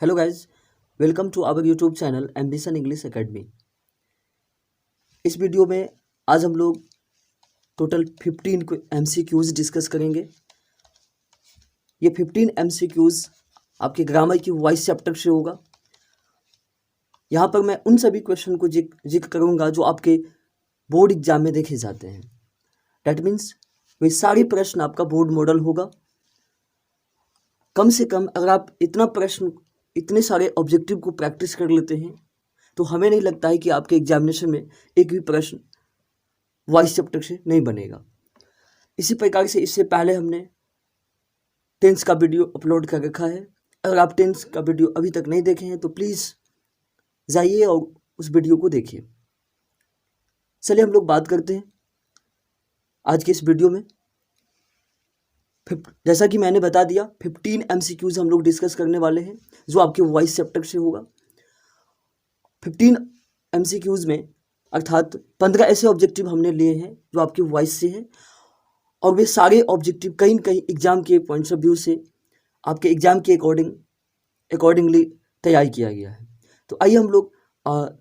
Hello guys, welcome to our YouTube channel Ambition English Academy. इस video में आज हम लोग टोटल 15 MCQs डिस्कस करेंगे। ये 15 MCQs आपके ग्रामर की वॉइस चैप्टर से होगा। यहाँ पर मैं उन सभी क्वेश्चन को जिक्र करूँगा जो आपके बोर्ड एग्जाम में देखे जाते हैं। डैट मीन्स वे सारे प्रश्न आपका बोर्ड मॉडल होगा। कम से कम अगर आप इतने सारे ऑब्जेक्टिव को प्रैक्टिस कर लेते हैं तो हमें नहीं लगता है कि आपके एग्जामिनेशन में एक भी प्रश्न वॉइस चैप्टर से नहीं बनेगा। इसी प्रकार से इससे पहले हमने टेंस का वीडियो अपलोड कर रखा है। अगर आप टेंस का वीडियो अभी तक नहीं देखे हैं तो प्लीज़ जाइए और उस वीडियो को देखिए। चलिए हम लोग बात करते हैं आज के इस वीडियो में। जैसा कि मैंने बता दिया 15 MCQs हम लोग डिस्कस करने वाले हैं जो आपके वॉइस चैप्टर से होगा। 15 MCQs में अर्थात 15 ऐसे ऑब्जेक्टिव हमने लिए हैं जो आपके वॉइस से हैं और वे सारे ऑब्जेक्टिव कहीं न कहीं एग्जाम के पॉइंट्स ऑफ व्यू से आपके एग्जाम के अकॉर्डिंगली तैयार किया गया है। तो आइए हम लोग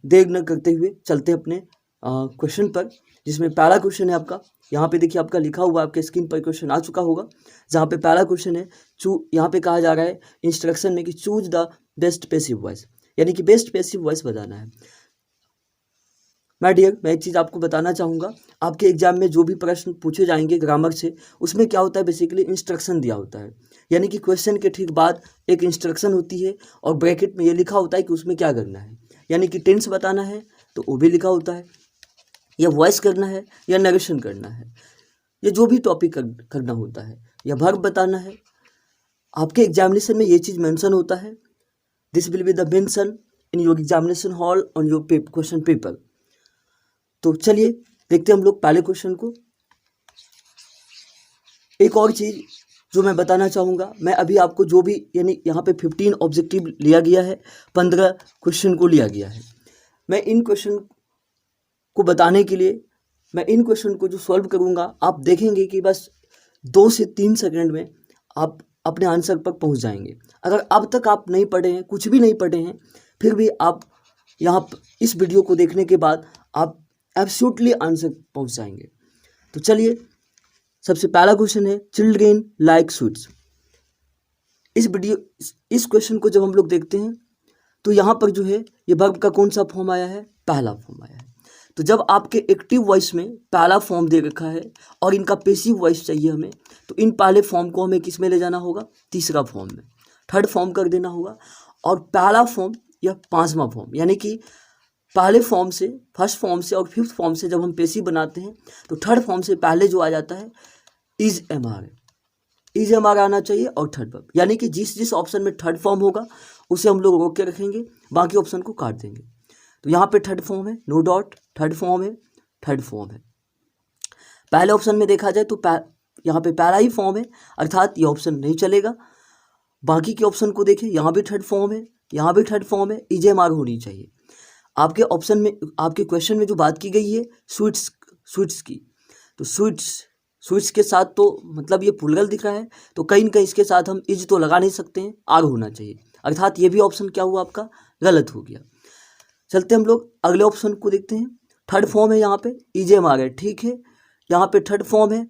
देर न करते हुए चलते हैं अपने क्वेश्चन पर, जिसमें पहला क्वेश्चन है आपका। यहाँ पे देखिए आपका लिखा हुआ आपके स्क्रीन पर क्वेश्चन आ चुका होगा, जहाँ पे पहला क्वेश्चन है यहाँ पे कहा जा रहा है इंस्ट्रक्शन में कि choose the best passive voice, यानी कि बेस्ट पैसिव वॉइस बताना है। माय डियर, मैं एक चीज़ आपको बताना चाहूँगा, आपके एग्जाम में जो भी प्रश्न पूछे जाएंगे ग्रामर से उसमें क्या होता है, बेसिकली इंस्ट्रक्शन दिया होता है। यानी कि क्वेश्चन के ठीक बाद एक इंस्ट्रक्शन होती है और ब्रैकेट में ये लिखा होता है कि उसमें क्या करना है। यानी कि टेंस बताना है तो वो भी लिखा होता है, या वॉइस करना है या नरेशन करना है, या जो भी टॉपिक करना होता है, या वर्ब बताना है। आपके एग्जामिनेशन में ये चीज़ मेंशन होता है। This will be the mention in your examination hall on your question paper. तो चलिए देखते हैं हम लोग पहले क्वेश्चन को। एक और चीज़ जो मैं बताना चाहूँगा, मैं अभी आपको जो भी यानी यहाँ पे 15 ऑब्जेक्टिव लिया गया है, 15 क्वेश्चन को लिया गया है। मैं इन क्वेश्चन को बताने के लिए मैं इन क्वेश्चन को जो सॉल्व करूँगा, आप देखेंगे कि बस 2 से 3 सेकंड में आप अपने आंसर पर पहुँच जाएंगे। अगर अब तक आप नहीं पढ़े हैं, कुछ भी नहीं पढ़े हैं, फिर भी आप यहाँ इस वीडियो को देखने के बाद आप एब्सोल्युटली आंसर पहुँच जाएंगे। तो चलिए सबसे पहला क्वेश्चन है चिल्ड्रेन लाइक स्वीट्स। इस क्वेश्चन को जब हम लोग देखते हैं तो यहाँ पर जो है ये वर्ब का कौन सा फॉर्म आया है, पहला फॉर्म आया है। तो जब आपके एक्टिव वॉइस में पहला फॉर्म दे रखा है और इनका पैसिव वॉइस चाहिए हमें, तो इन पहले फॉर्म को हमें किस में ले जाना होगा, तीसरा फॉर्म में, थर्ड फॉर्म कर देना होगा। और पहला फॉर्म या पांचवा फॉर्म, यानी कि पहले फॉर्म से, फर्स्ट फॉर्म से और फिफ्थ फॉर्म से जब हम पैसिव बनाते हैं तो थर्ड फॉर्म से पहले जो आ जाता है इज एम आर आना चाहिए और थर्ड वर्ब। यानी कि जिस ऑप्शन में थर्ड फॉर्म होगा उसे हम लोग रोक के रखेंगे, बाकी ऑप्शन को काट देंगे। तो यहाँ पे थर्ड फॉर्म है, नो डाउट थर्ड फॉर्म है, थर्ड फॉर्म है। पहले ऑप्शन में देखा जाए तो यहाँ पे पहला ही फॉर्म है, अर्थात ये ऑप्शन नहीं चलेगा। बाकी के ऑप्शन को देखें, यहाँ भी थर्ड फॉर्म है, यहाँ भी थर्ड फॉर्म है, EJMR होनी चाहिए। आपके ऑप्शन में, आपके क्वेश्चन में जो बात की गई है स्वीट्स की, तो स्वीट्स के साथ तो मतलब ये प्लूरल दिख रहा है, तो कहीं ना कहीं इसके साथ हम इज तो लगा नहीं सकते हैं, आर होना चाहिए, अर्थात ये भी ऑप्शन क्या हुआ आपका, गलत हो गया। चलते हम लोग अगले ऑप्शन को देखते हैं। थर्ड फॉर्म है यहाँ पे, EJMR है, ठीक है, यहाँ पे थर्ड फॉर्म है।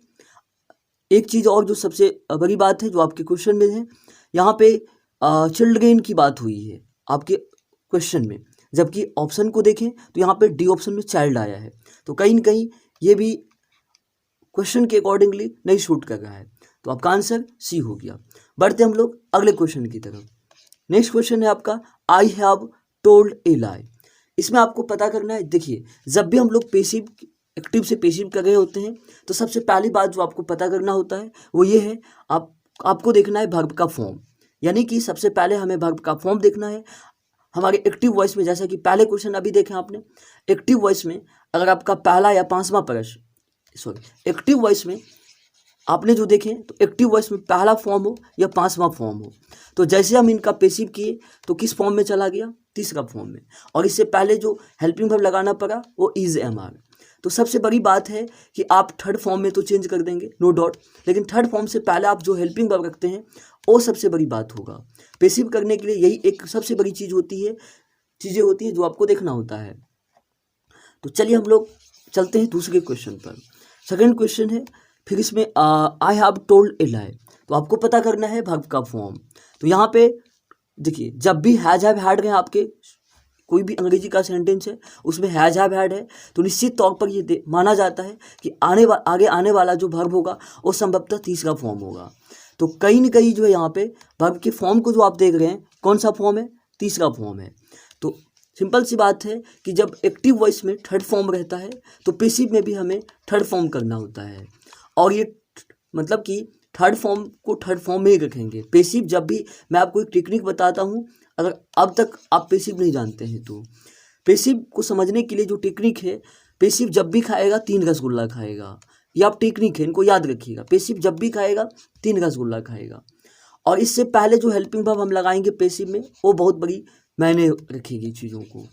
एक चीज़ और जो सबसे बड़ी बात है जो आपके क्वेश्चन में है, यहाँ पे चिल्ड्रेन की बात हुई है आपके क्वेश्चन में, जबकि ऑप्शन को देखें तो यहाँ पे डी ऑप्शन में चाइल्ड आया है, तो कहीं ना कहीं ये भी क्वेश्चन के अकॉर्डिंगली नहीं शूट कर रहा है। तो आपका आंसर सी हो गया। बढ़ते हम लोग अगले क्वेश्चन की तरफ। नेक्स्ट क्वेश्चन है आपका आई हैव टोल्ड ए लाई। इसमें आपको पता करना है, देखिए जब भी हम लोग एक्टिव से पैसिव कर रहे होते हैं तो सबसे पहली बात जो आपको पता करना होता है वो ये है, आपको देखना है वर्ब का फॉर्म। यानी कि सबसे पहले हमें वर्ब का फॉर्म देखना है हमारे एक्टिव वॉइस में। जैसा कि पहले क्वेश्चन अभी देखें आपने, एक्टिव वॉइस में अगर आपका पहला या पांचवा प्रश्न, एक्टिव वॉइस में आपने जो देखें तो एक्टिव वॉइस में पहला फॉर्म हो या पांचवा फॉर्म हो, तो जैसे हम इनका पैसिव किए तो किस फॉर्म में चला गया, तीसरा फॉर्म में। और इससे पहले जो हेल्पिंग वर्ब लगाना पड़ा वो इज एम आर। तो सबसे बड़ी बात है कि आप थर्ड फॉर्म में तो चेंज कर देंगे, नो डाउट, लेकिन थर्ड फॉर्म से पहले आप जो हेल्पिंग वर्ब रखते हैं वो सबसे बड़ी बात होगा। पेसिव करने के लिए यही एक सबसे बड़ी चीज़ होती है, चीज़ें होती हैं जो आपको देखना होता है। तो चलिए हम लोग चलते हैं दूसरे क्वेश्चन पर। सेकंड क्वेश्चन है, फिर इसमें आई हैव टोल्ड ए लाई। तो आपको पता करना है वर्ब का फॉर्म। तो यहाँ पे देखिए, जब भी हैज हैव हैड है आपके कोई भी अंग्रेजी का सेंटेंस है उसमें हैज हैव हैड है, तो निश्चित तौर पर ये माना जाता है कि आगे आने वाला जो वर्ब होगा वो संभवतः तीसरा फॉर्म होगा। तो कहीं न कहीं जो है यहाँ पे वर्ब के फॉर्म को जो आप देख रहे हैं कौन सा फॉर्म है, तीसरा फॉर्म है। तो सिंपल सी बात है कि जब एक्टिव वॉइस में थर्ड फॉर्म रहता है तो पैसिव में भी हमें थर्ड फॉर्म करना होता है, और ये मतलब कि थर्ड फॉर्म को थर्ड फॉर्म में ही रखेंगे। पैसिव जब भी, मैं आपको एक टेक्निक बताता हूँ, अगर अब तक आप पैसिव नहीं जानते हैं तो पैसिव को समझने के लिए जो टेक्निक है, पैसिव जब भी खाएगा 3 रसगुल्ला खाएगा, ये आप टेक्निक है, इनको याद रखिएगा। पैसिव जब भी खाएगा 3 रसगुल्ला खाएगा, और इससे पहले जो हेल्पिंग वर्ब हम लगाएंगे पैसिव में वो बहुत बड़ी मायने रखेगी चीज़ों को।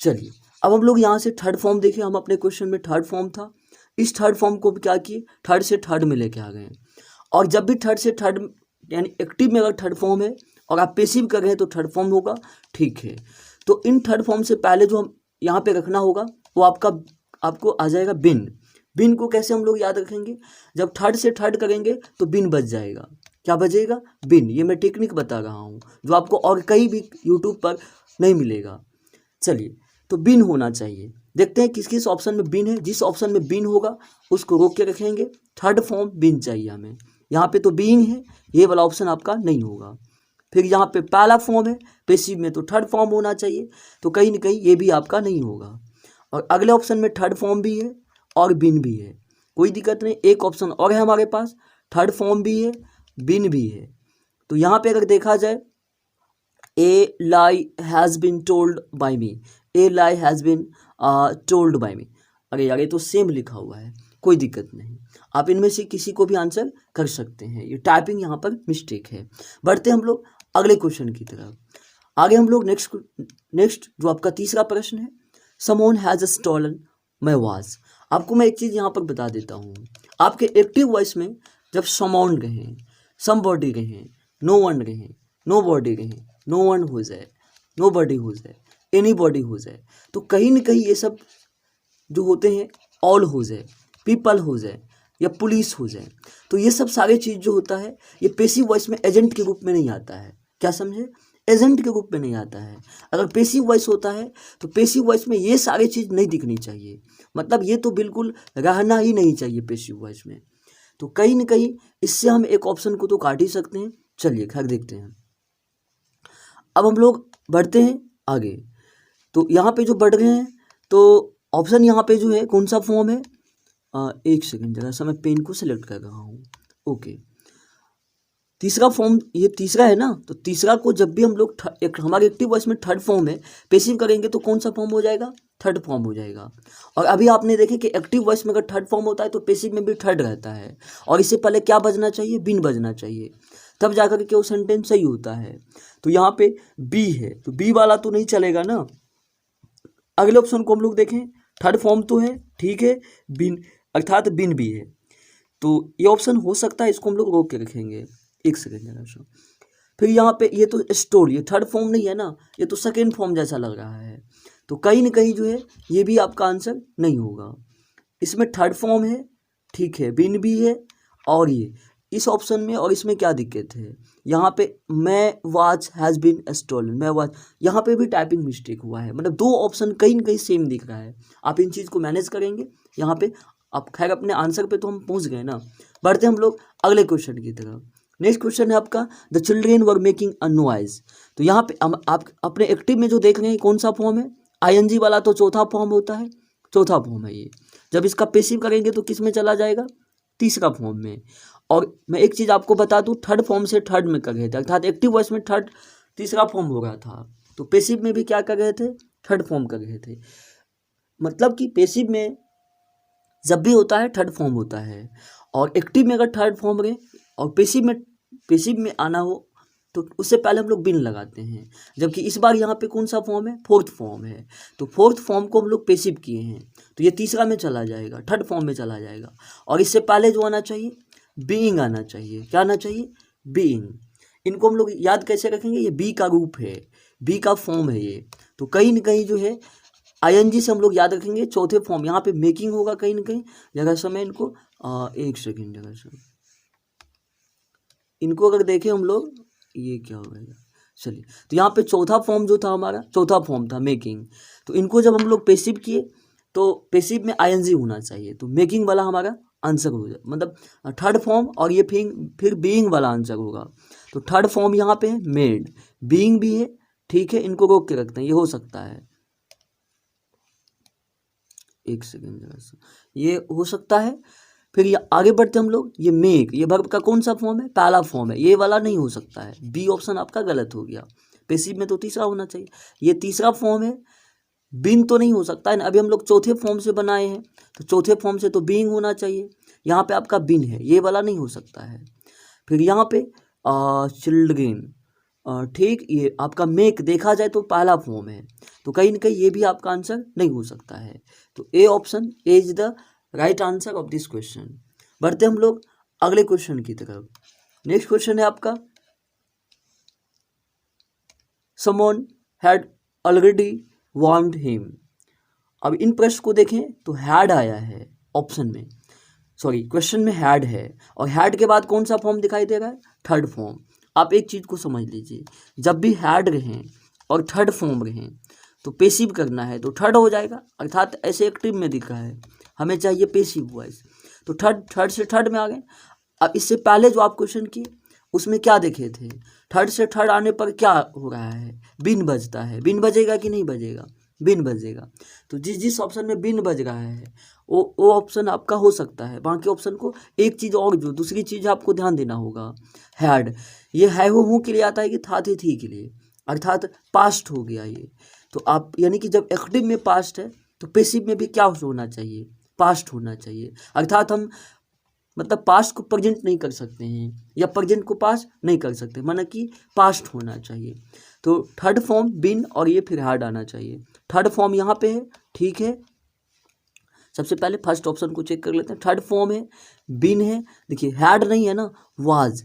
चलिए अब हम लोग यहाँ से थर्ड फॉर्म देखें, हम अपने क्वेश्चन में थर्ड फॉर्म था, इस थर्ड फॉर्म को क्या किए, थर्ड से थर्ड में लेके आ गए। और जब भी थर्ड से थर्ड यानी एक्टिव में अगर थर्ड फॉर्म है और आप पैसिव कर रहे हैं तो थर्ड फॉर्म होगा, ठीक है। तो इन थर्ड फॉर्म से पहले जो हम यहाँ पे रखना होगा वो आपको आ जाएगा बिन। बिन को कैसे हम लोग याद रखेंगे, जब थर्ड से थर्ड करेंगे तो बिन बच जाएगा। क्या बचेगा, बिन। ये मैं टेक्निक बता रहा हूँ जो आपको और कहीं भी यूट्यूब पर नहीं मिलेगा। चलिए, तो बिन होना चाहिए। देखते हैं किस किस ऑप्शन में बिन है। जिस ऑप्शन में बिन होगा उसको रोक के रखेंगे, थर्ड फॉर्म बिन चाहिए हमें। यहाँ पे तो बीइंग है, ये वाला ऑप्शन आपका नहीं होगा। फिर यहाँ पे पहला फॉर्म है, पैसिव में तो थर्ड फॉर्म होना चाहिए, तो कहीं ना कहीं ये भी आपका नहीं होगा। और अगले ऑप्शन में थर्ड फॉर्म भी है और बिन भी है, कोई दिक्कत नहीं। एक ऑप्शन और है हमारे पास, थर्ड फॉर्म भी है बिन भी है। तो यहाँ पे अगर देखा जाए, a lie has been told by me, a lie has been told by me. अरे यार ये तो सेम लिखा हुआ है, कोई दिक्कत नहीं, आप इनमें से किसी को भी आंसर कर सकते हैं, ये टाइपिंग यहाँ पर मिस्टेक है। बढ़ते हम लोग अगले क्वेश्चन की तरफ। आगे हम लोग नेक्स्ट जो आपका तीसरा प्रश्न है, someone has stolen my watch. आपको मैं एक चीज़ यहाँ पर बता देता हूँ, आपके एक्टिव वॉइस में जब समवन रहें, समबॉडी रहें, नो वन रहें, नो बॉडी रहें, नो वन हो जाए, नो बॉडी हो जाए, एनी बॉडी हो जाए, तो कहीं ना कहीं ये सब जो होते हैं ऑल हो जाए, पीपल हो जाए या पुलिस हो जाए, तो ये सब सारे चीज़ जो होता है ये पैसिव वॉइस में एजेंट के रूप में नहीं आता है। क्या समझे, एजेंट के रूप में नहीं आता है। अगर पैसिव वॉइस होता है तो पैसिव वॉइस में ये सारी चीज़ नहीं दिखनी चाहिए, मतलब ये तो बिल्कुल रहना ही नहीं चाहिए पैसिव वॉइस में। तो कहीं ना कहीं इससे हम एक ऑप्शन को तो काट ही सकते हैं। चलिए खैर देखते हैं, अब हम लोग बढ़ते हैं आगे। तो यहाँ पे जो बढ़ रहे हैं तो ऑप्शन यहाँ पे जो है कौन सा फॉर्म है, एक सेकंड जरा सा मैं पेन को सिलेक्ट कर रहा हूँ। ओके, तीसरा फॉर्म, ये तीसरा है ना, तो तीसरा को जब भी हम लोग हमारे एक्टिव वॉइस में थर्ड फॉर्म है, पैसिव करेंगे तो कौन सा फॉर्म हो जाएगा, थर्ड फॉर्म हो जाएगा। और अभी आपने देखे कि एक्टिव वॉइस में अगर थर्ड फॉर्म होता है तो पैसिव में भी थर्ड रहता है, और इससे पहले क्या बजना चाहिए, बिन बजना चाहिए, तब जाकर के वो सेंटेंस सही होता है। तो यहाँ पे बी है तो बी वाला तो नहीं चलेगा ना। अगले ऑप्शन को हम लोग देखें, थर्ड फॉर्म तो है, ठीक है, बिन अर्थात बिन भी है, तो ये ऑप्शन हो सकता है, इसको हम लोग रोक के रखेंगे। एक सेकेंड जरा सा, फिर यहाँ पे ये तो स्टोर, ये थर्ड फॉर्म नहीं है ना, ये तो सेकेंड फॉर्म जैसा लग रहा है, तो कहीं ना कहीं जो है ये भी आपका आंसर नहीं होगा। इसमें थर्ड फॉर्म है, ठीक है, बिन भी है, और ये इस ऑप्शन में और इसमें क्या दिक्कत है, यहाँ पे मैं वॉच हैज़ बीन स्टोलन, मैं वॉच, यहाँ पे भी टाइपिंग मिस्टेक हुआ है, मतलब दो ऑप्शन कहीं ना कहीं सेम दिख रहा है। आप इन चीज़ को मैनेज करेंगे यहाँ पे, आप खैर अपने आंसर पे तो हम पहुँच गए ना। बढ़ते हम लोग अगले क्वेश्चन की तरफ। नेक्स्ट क्वेश्चन है आपका, the children were making a noise. तो यहाँ पे आप अपने एक्टिव में जो देख रहे हैं कौन सा फॉर्म है, आईएनजी वाला तो चौथा फॉर्म होता है, चौथा फॉर्म है ये। जब इसका पैसिव करेंगे तो किस में चला जाएगा, तीसरा फॉर्म में। और मैं एक चीज़ आपको बता दूं, थर्ड फॉर्म से थर्ड में कर रहे थे, अर्थात एक्टिव वॉइस में थर्ड तीसरा फॉर्म हो रहा था, तो पैसिव में भी क्या कर रहे थे, थर्ड फॉर्म कर रहे थे। मतलब कि पैसिव में जब भी होता है थर्ड फॉर्म होता है, और एक्टिव में अगर थर्ड फॉर्म रहे और पैसिव में आना हो तो उससे पहले हम लोग बिन लगाते हैं, जबकि इस बार यहाँ पे कौन सा फॉर्म है, फोर्थ फॉर्म है। तो फोर्थ फॉर्म को हम लोग पेसिव किए हैं, तो ये तीसरा में चला जाएगा, थर्ड फॉर्म में चला जाएगा। और इससे पहले जो आना चाहिए, बीइंग आना चाहिए। क्या आना चाहिए, बीइंग। इनको हम लोग याद कैसे रखेंगे, ये बी का रूप है, बी का फॉर्म है ये। तो कहीं ना कहीं जो है आईएनजी से हम लोग याद रखेंगे चौथे फॉर्म, यहाँ पे मेकिंग होगा कहीं ना कहीं जगह समय। इनको एक सेकेंड जगह समय, इनको अगर देखें हम लोग, ये क्या हो गया, चलिए। तो यहाँ पे चौथा फॉर्म जो था हमारा, चौथा फॉर्म था मेकिंग। तो इनको जब हम लोग पेसिव किए तो पेसिव में आईएनजी होना चाहिए, तो मेकिंग वाला हमारा आंसर हो जाए, मतलब थर्ड फॉर्म। और ये फिर बीइंग वाला आंसर होगा। तो थर्ड फॉर्म यहाँ पे है मेड, बीइंग भी है, ठीक है। इनको रोक के रखते हैं, ये हो सकता है, एक सेकेंड जरा सा, ये हो सकता है। फिर ये आगे बढ़ते हम लोग, ये मेक, ये वर्ब का कौन सा फॉर्म है, पहला फॉर्म है, ये वाला नहीं हो सकता है, बी ऑप्शन आपका गलत हो गया। पेसिव में तो तीसरा होना चाहिए, ये तीसरा फॉर्म है। बीइंग तो नहीं हो सकता है ना, अभी हम लोग चौथे फॉर्म से बनाए हैं, तो चौथे फॉर्म से तो बीइंग होना चाहिए। यहाँ पे आपका बिन है, ये वाला नहीं हो सकता है। फिर यहाँ पे चिल्ड्रेन, ठीक, ये आपका मेक देखा जाए तो पहला फॉर्म है, तो कहीं ना कहीं ये भी आपका आंसर नहीं हो सकता है। तो A option is the right answer of this question. बढ़ते हम लोग अगले क्वेश्चन की तरफ। नेक्स्ट क्वेश्चन है आपका, someone had already warned him. अब इन प्रश्न को देखें तो हैड आया है ऑप्शन में, सॉरी क्वेश्चन में हैड है, और हैड के बाद कौन सा फॉर्म दिखाई दे रहा है, थर्ड फॉर्म। आप एक चीज़ को समझ लीजिए, जब भी हैड रहें और थर्ड फॉर्म रहें तो पेसिव करना है तो थर्ड हो जाएगा, अर्थात ऐसे एक्टिव में दिख रहा है, हमें चाहिए पेसिव वॉइस, तो थर्ड से थर्ड में आ गए। अब इससे पहले जो आप क्वेश्चन किए उसमें क्या देखे थे, थर्ड से थर्ड आने पर क्या हो रहा है, बिन बजता है। बिन बजेगा कि नहीं बजेगा, बिन बजेगा। तो जिस ऑप्शन में बिन बज रहा है वो ऑप्शन आपका हो सकता है। बाकी ऑप्शन को एक चीज़ और, जो दूसरी चीज़ आपको ध्यान देना होगा, हैड, ये है वो हूँ के लिए आता है कि था थी के लिए, अर्थात पास्ट हो गया ये। तो आप यानी कि जब एक्टिव में पास्ट है तो पेसिव में भी क्या होना चाहिए, पास्ट होना चाहिए। अर्थात हम मतलब पास्ट को प्रेजेंट नहीं कर सकते हैं या प्रेजेंट को पास्ट नहीं कर सकते, माना कि पास्ट होना चाहिए। तो थर्ड फॉर्म बिन और ये फिर हैड आना चाहिए। थर्ड फॉर्म यहाँ पे है, ठीक है। सबसे पहले फर्स्ट ऑप्शन को चेक कर लेते हैं, थर्ड फॉर्म है, बिन है। देखिए हैड नहीं है ना, वाज,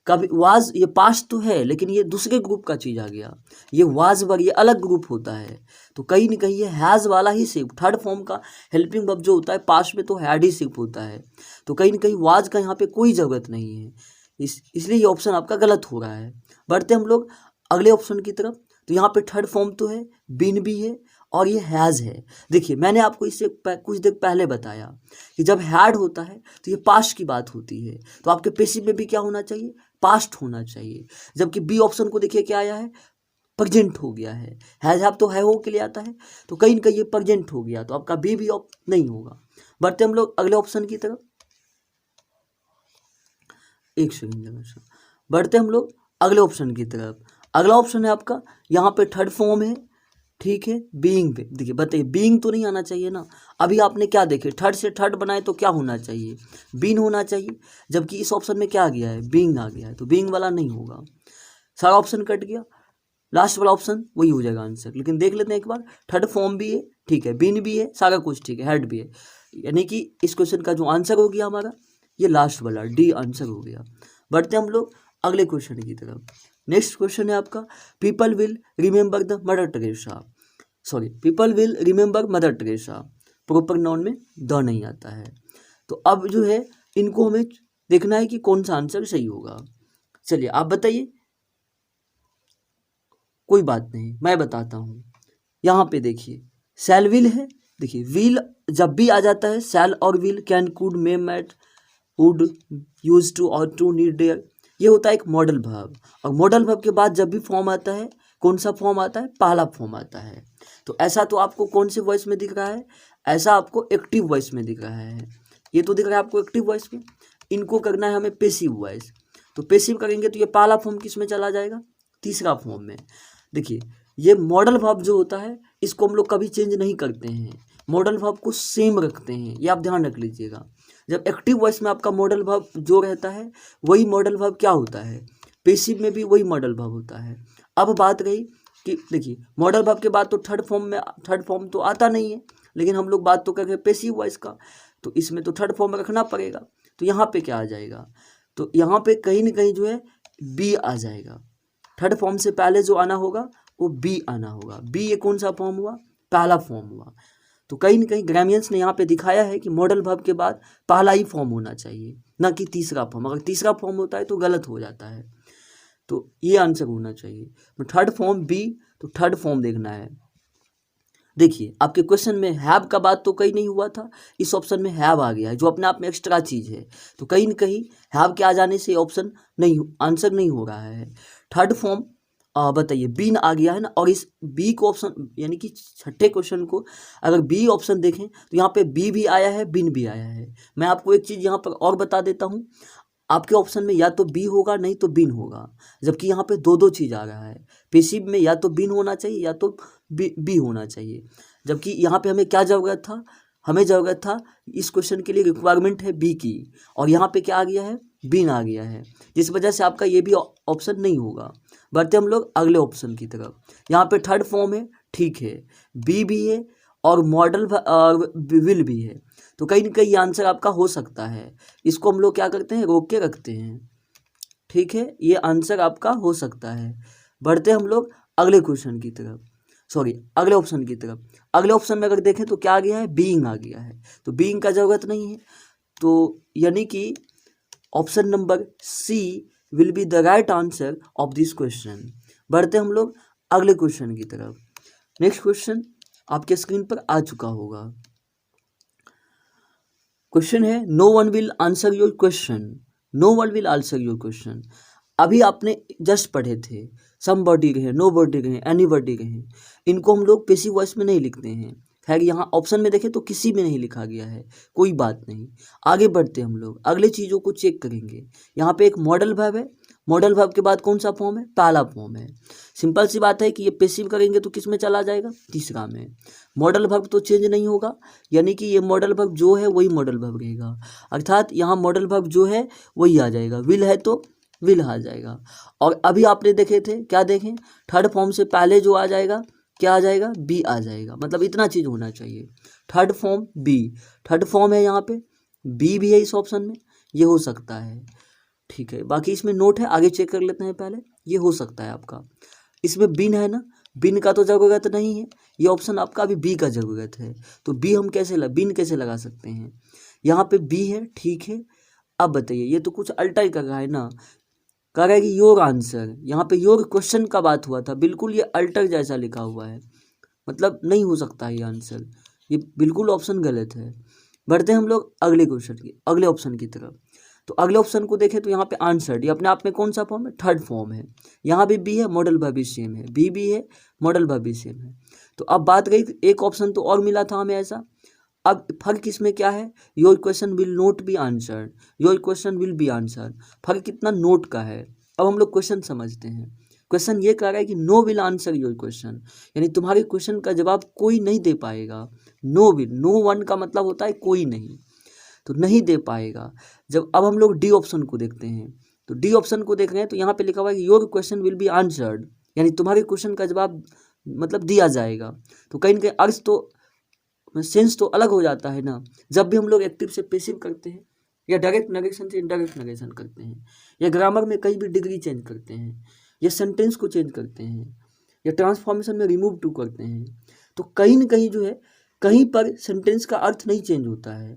कभी वाज ये पास्ट तो है लेकिन ये दूसरे ग्रुप का चीज़ आ गया, ये वाज वर्ग ये अलग ग्रुप होता है। तो कहीं ना कहीं ये हैज़ वाला ही सिर्फ थर्ड फॉर्म का हेल्पिंग वर्ब जो होता है पास्ट में तो हैड ही सिर्फ होता है, तो कहीं ना कहीं वाज का यहाँ पे कोई ज़रूरत नहीं है, इसलिए ये ऑप्शन आपका गलत हो रहा है। बढ़ते हम लोग अगले ऑप्शन की तरफ। तो यहाँ पे थर्ड फॉर्म तो है, बिन भी है और ये हैज़ है। देखिए मैंने आपको इससे कुछ देर पहले बताया कि जब हैड होता है तो ये पास्ट की बात होती है, तो आपके पेसिव में भी क्या होना चाहिए, पास्ट होना चाहिए। जबकि बी ऑप्शन को देखिए क्या आया है, प्रेजेंट हो गया है। हैज हैव तो है हो के लिए आता है, तो कहीं ना कहीं ये प्रेजेंट हो गया, तो आपका बी भी नहीं होगा। बढ़ते हम लोग अगले ऑप्शन की तरफ, एक सेकंड, बढ़ते हम लोग अगले ऑप्शन की तरफ। अगला ऑप्शन है आपका, यहाँ पे थर्ड फॉर्म है, ठीक है। बीइंग पे देखिए, बताइए बीइंग तो नहीं आना चाहिए ना। अभी आपने क्या देखे, थर्ड से थर्ड बनाए तो क्या होना चाहिए, बीन होना चाहिए, जबकि इस ऑप्शन में क्या आ गया है, बीइंग आ गया है, तो बीइंग वाला नहीं होगा, सारा ऑप्शन कट गया, लास्ट वाला ऑप्शन वही हो जाएगा आंसर। लेकिन देख लेते हैं एक बार, थर्ड फॉर्म भी है, ठीक है, बिन भी है, सारा कुछ ठीक है, हेड भी है, यानी कि इस क्वेश्चन का जो आंसर हो गया हमारा ये लास्ट वाला डी आंसर हो गया। बढ़ते हम लोग अगले क्वेश्चन की तरफ। नेक्स्ट क्वेश्चन है आपका, people will remember the mother Teresa, sorry people will remember mother Teresa, proper noun में द नहीं आता है। तो अब जो है इनको हमें देखना है कि कौन सा आंसर सही होगा। चलिए आप बताइए, कोई बात नहीं मैं बताता हूँ। यहाँ पे देखिए शैल विल है, देखिए विल जब भी आ जाता है, शैल और will, can, could, may, might, would, used to और टू, नीड, डेयर, ये होता है एक मॉडल वर्ब। और मॉडल वर्ब के बाद जब भी फॉर्म आता है, कौन सा फॉर्म आता है, पहला फॉर्म आता है। तो ऐसा तो आपको कौन से वॉइस में दिख रहा है, ऐसा आपको एक्टिव वॉइस में दिख रहा है, ये तो दिख रहा है आपको एक्टिव वॉइस में। इनको करना है हमें पेसिव वॉइस, तो पेसिव करेंगे तो ये पहला फॉर्म किस में चला जाएगा, तीसरा फॉर्म में। देखिए ये मॉडल वर्ब जो होता है इसको हम लोग कभी चेंज नहीं करते हैं, मॉडल वर्ब को सेम रखते हैं, ये आप ध्यान रख लीजिएगा। जब एक्टिव वॉइस में आपका मॉडल वर्ब जो रहता है वही मॉडल वर्ब क्या होता है, पेसिव में भी वही मॉडल वर्ब होता है। अब बात रही कि देखिए मॉडल वर्ब के बाद तो थर्ड फॉर्म तो आता नहीं है, लेकिन हम लोग बात तो कर रहे हैं पेसिव वॉइस का, तो इसमें तो थर्ड फॉर्म रखना पड़ेगा। तो यहाँ पे क्या आ जाएगा, तो यहाँ पे कहीं ना कहीं जो है बी आ जाएगा। थर्ड फॉर्म से पहले जो आना होगा वो बी आना होगा। बी ये कौन सा फॉर्म हुआ, पहला फॉर्म हुआ। तो कहीं ना कहीं ग्रामियंस ने यहाँ पे दिखाया है कि मॉडल वर्ब के बाद पहला ही फॉर्म होना चाहिए, ना कि तीसरा फॉर्म। अगर तीसरा फॉर्म होता है तो गलत हो जाता है, तो ये आंसर होना चाहिए। थर्ड फॉर्म बी, तो थर्ड फॉर्म देखना है। देखिए आपके क्वेश्चन में हैव का बात तो कहीं नहीं हुआ था, इस ऑप्शन में हैव आ गया है, जो अपने आप में एक्स्ट्रा चीज़ है। तो कहीं ना कहीं हैव के आ जाने से ऑप्शन नहीं, आंसर नहीं हो रहा है। थर्ड फॉर्म बताइए बीन आ गया है ना, और इस बी को ऑप्शन यानी कि छठे क्वेश्चन को अगर बी ऑप्शन देखें तो यहाँ पे बी भी आया है, बिन भी आया है। मैं आपको एक चीज़ यहाँ पर और बता देता हूँ, आपके ऑप्शन में या तो बी होगा नहीं तो बिन होगा, जबकि यहाँ पे दो दो चीज़ आ रहा है। पेसिव में या तो बिन होना चाहिए या तो बी होना चाहिए, जबकि यहाँ पे हमें क्या ज़रूरत था, हमें ज़रूरत था इस क्वेश्चन के लिए रिक्वायरमेंट है बी की, और यहाँ पे क्या आ गया है, बिन आ गया है, जिस वजह से आपका ये भी ऑप्शन नहीं होगा। बढ़ते हम लोग अगले ऑप्शन की तरफ। यहाँ पे थर्ड फॉर्म है, ठीक है, बी भी है और मॉडल विल भी है, तो कहीं ना कहीं ये आंसर आपका हो सकता है। इसको हम लोग क्या करते हैं, रोक के रखते हैं, ठीक है, ये आंसर आपका हो सकता है। बढ़ते हम लोग अगले क्वेश्चन की तरफ, सॉरी अगले ऑप्शन की तरफ। अगले ऑप्शन में अगर देखें तो क्या आ गया है, बीइंग आ गया है, तो बीइंग का ज़रूरत नहीं है, तो यानी कि option number C will be the right answer of this question. बढ़ते हम लोग अगले क्वेश्चन की तरफ। नेक्स्ट क्वेश्चन आपके स्क्रीन पर आ चुका होगा। क्वेश्चन है no one will answer your question, no one will answer your question. अभी आपने जस्ट पढ़े थे, समबॉडी कहें, नो बॉडी कहें, एनीबॉडी कहें, इनको हम लोग पेसिव वॉइस में नहीं लिखते हैं। खैर यहाँ ऑप्शन में देखें तो किसी में नहीं लिखा गया है, कोई बात नहीं। आगे बढ़ते हम लोग अगले चीज़ों को चेक करेंगे। यहाँ पे एक मॉडल वर्ब है, मॉडल वर्ब के बाद कौन सा फॉर्म है, पहला फॉर्म है। सिंपल सी बात है कि ये पेसिव करेंगे तो किस में चला जाएगा, तीसरा में। मॉडल वर्ब तो चेंज नहीं होगा, यानी कि ये मॉडल वर्ब जो है वही मॉडल वर्ब रहेगा, अर्थात यहाँ मॉडल वर्ब जो है वही आ जाएगा। विल है तो विल आ जाएगा। और अभी आपने देखे थे, क्या देखें, थर्ड फॉर्म से पहले जो आ जाएगा क्या आ जाएगा, बी आ जाएगा। मतलब इतना चीज़ होना चाहिए, third form B, third form है यहाँ पे, बी भी है इस ऑप्शन में, ये हो सकता है, ठीक है। बाकी इसमें नोट है, आगे चेक कर लेते हैं पहले, ये हो सकता है आपका। इसमें बिन है ना, बिन का तो ज़रूरत नहीं है, ये ऑप्शन आपका अभी बी का ज़रूरत है, तो बी हम कैसे बिन कैसे लगा सकते हैं, यहाँ पे बी है, ठीक है। अब बताइए, ये तो कुछ अल्टर ही कर रहा है ना, कह रहा है कि योर आंसर, यहाँ पे योर क्वेश्चन का बात हुआ था, बिल्कुल ये अल्टर जैसा लिखा हुआ है, मतलब नहीं हो सकता ये आंसर, ये बिल्कुल ऑप्शन गलत है। बढ़ते हैं हम लोग अगले क्वेश्चन की, अगले ऑप्शन की तरफ। तो अगले ऑप्शन को देखें तो यहाँ पे आंसर ये अपने आप में कौन सा फॉर्म है, थर्ड फॉर्म है। यहाँ भी बी है, मॉडल वर्ब भी सेम है, बी भी है, मॉडल वर्ब भी सेम है। तो अब बात गई, एक ऑप्शन तो और मिला था हमें ऐसा, अब फर्क इसमें क्या है, your question will note be answered, your question will be answered, फर्क कितना नोट का है। अब हम लोग क्वेश्चन समझते हैं। क्वेश्चन ये कह रहा है कि no will answer your question, यानी तुम्हारे क्वेश्चन का जवाब कोई नहीं दे पाएगा। नो विल, नो वन का मतलब होता है कोई नहीं, तो नहीं दे पाएगा। जब अब हम लोग डी ऑप्शन को देखते हैं, तो डी ऑप्शन को देख रहे हैं तो यहाँ पे लिखा हुआ है कि your question will be answered, यानी तुम्हारे क्वेश्चन का जवाब मतलब दिया जाएगा। तो कहीं ना कहीं अर्थ तो सेंस तो अलग हो जाता है ना। जब भी हम लोग एक्टिव से पेसिव करते हैं, या डायरेक्ट नरेशन से इनडायरेक्ट नरेशन करते हैं, या ग्रामर में कहीं भी डिग्री चेंज करते हैं, या सेंटेंस को चेंज करते हैं, या ट्रांसफॉर्मेशन में रिमूव टू करते हैं, तो कहीं ना कहीं जो है कहीं पर सेंटेंस का अर्थ नहीं चेंज होता है।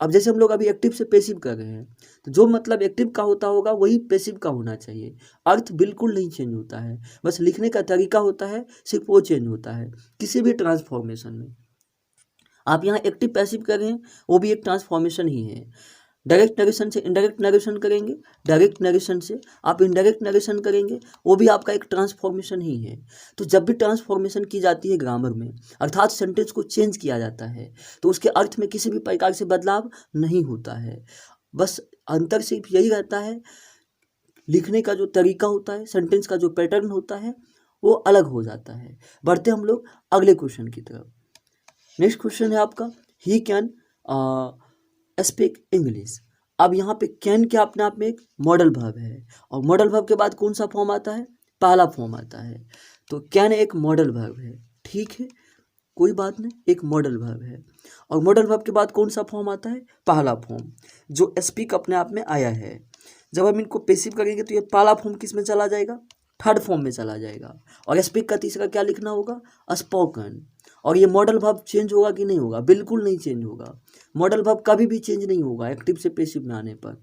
अब जैसे हम लोग अभी एक्टिव से पेसिव कर रहे हैं, तो जो मतलब एक्टिव का होता होगा वही पेसिव का होना चाहिए, अर्थ बिल्कुल नहीं चेंज होता है, बस लिखने का तरीका होता है, सिर्फ वो चेंज होता है किसी भी ट्रांसफॉर्मेशन में। आप यहाँ एक्टिव पैसिव कर रहे हैं, वो भी एक ट्रांसफॉर्मेशन ही है। डायरेक्ट नरेशन से इनडायरेक्ट नरेशन करेंगे, डायरेक्ट नरेशन से आप इनडायरेक्ट नरेशन करेंगे, वो भी आपका एक ट्रांसफॉर्मेशन ही है। तो जब भी ट्रांसफॉर्मेशन की जाती है ग्रामर में, अर्थात सेंटेंस को चेंज किया जाता है, तो उसके अर्थ में किसी भी प्रकार से बदलाव नहीं होता है, बस अंतर सिर्फ यही रहता है, लिखने का जो तरीका होता है, सेंटेंस का जो पैटर्न होता है, वो अलग हो जाता है। बढ़ते हम लोग अगले क्वेश्चन की तरफ। नेक्स्ट क्वेश्चन है आपका, ही कैन स्पीक इंग्लिश। अब यहाँ पे कैन क्या अपने आप में एक मॉडल वर्ब है, और मॉडल वर्ब के बाद कौन सा फॉर्म आता है, पहला फॉर्म आता है। तो कैन एक मॉडल वर्ब है, ठीक है, कोई बात नहीं, एक मॉडल वर्ब है। और मॉडल वर्ब के बाद कौन सा फॉर्म आता है, पहला फॉर्म, जो स्पीक अपने आप में आया है। जब हम इनको पेसिव करेंगे तो ये पहला फॉर्म किस में चला जाएगा, थर्ड फॉर्म में चला जाएगा। और स्पीक का तीसरा क्या लिखना होगा, स्पोकन। और ये मॉडल वर्ब चेंज होगा कि नहीं होगा, बिल्कुल नहीं चेंज होगा। मॉडल वर्ब कभी भी चेंज नहीं होगा एक्टिव से पेसिव में आने पर।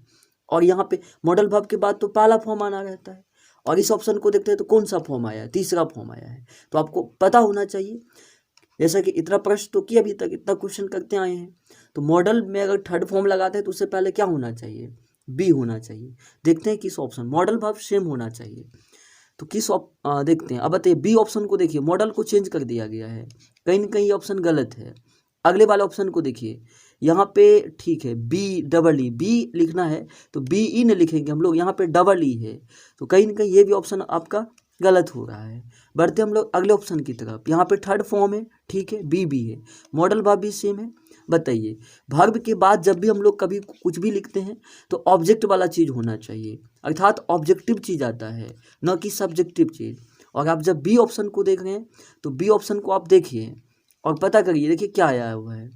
और यहाँ पे मॉडल वर्ब के बाद तो पहला फॉर्म आना रहता है। और इस ऑप्शन को देखते हैं तो कौन सा फॉर्म आया है, तीसरा फॉर्म आया है। तो आपको पता होना चाहिए, जैसा कि इतना प्रश्न तो किया अभी तक, इतना क्वेश्चन करते आए हैं। तो मॉडल में अगर थर्ड फॉर्म लगाते हैं तो उससे पहले क्या होना चाहिए, बी होना चाहिए। देखते हैं किस ऑप्शन, मॉडल वर्ब सेम होना चाहिए। तो देखते हैं। अब बताइए बी ऑप्शन को देखिए, मॉडल को चेंज कर दिया गया है, कहीं ना कहीं ऑप्शन गलत है। अगले वाले ऑप्शन को देखिए, यहाँ पे ठीक है बी डबल ई, बी लिखना है तो बी ई ने लिखेंगे हम लोग, यहाँ पे डबल ई है, तो कहीं ना कहीं ये भी ऑप्शन आपका गलत हो रहा है। बढ़ते हम लोग अगले ऑप्शन की तरफ, यहाँ पे थर्ड फॉर्म है, ठीक है, बी भी है, मॉडल वर्ब भी सेम है। बताइए वर्ब के बाद जब भी हम लोग कभी कुछ भी लिखते हैं तो ऑब्जेक्ट वाला चीज़ होना चाहिए, अर्थात ऑब्जेक्टिव चीज़ आता है, न कि सब्जेक्टिव चीज़। और आप जब बी ऑप्शन को देख रहे हैं तो बी ऑप्शन को आप देखिए और पता करिए, देखिए क्या आया हुआ है।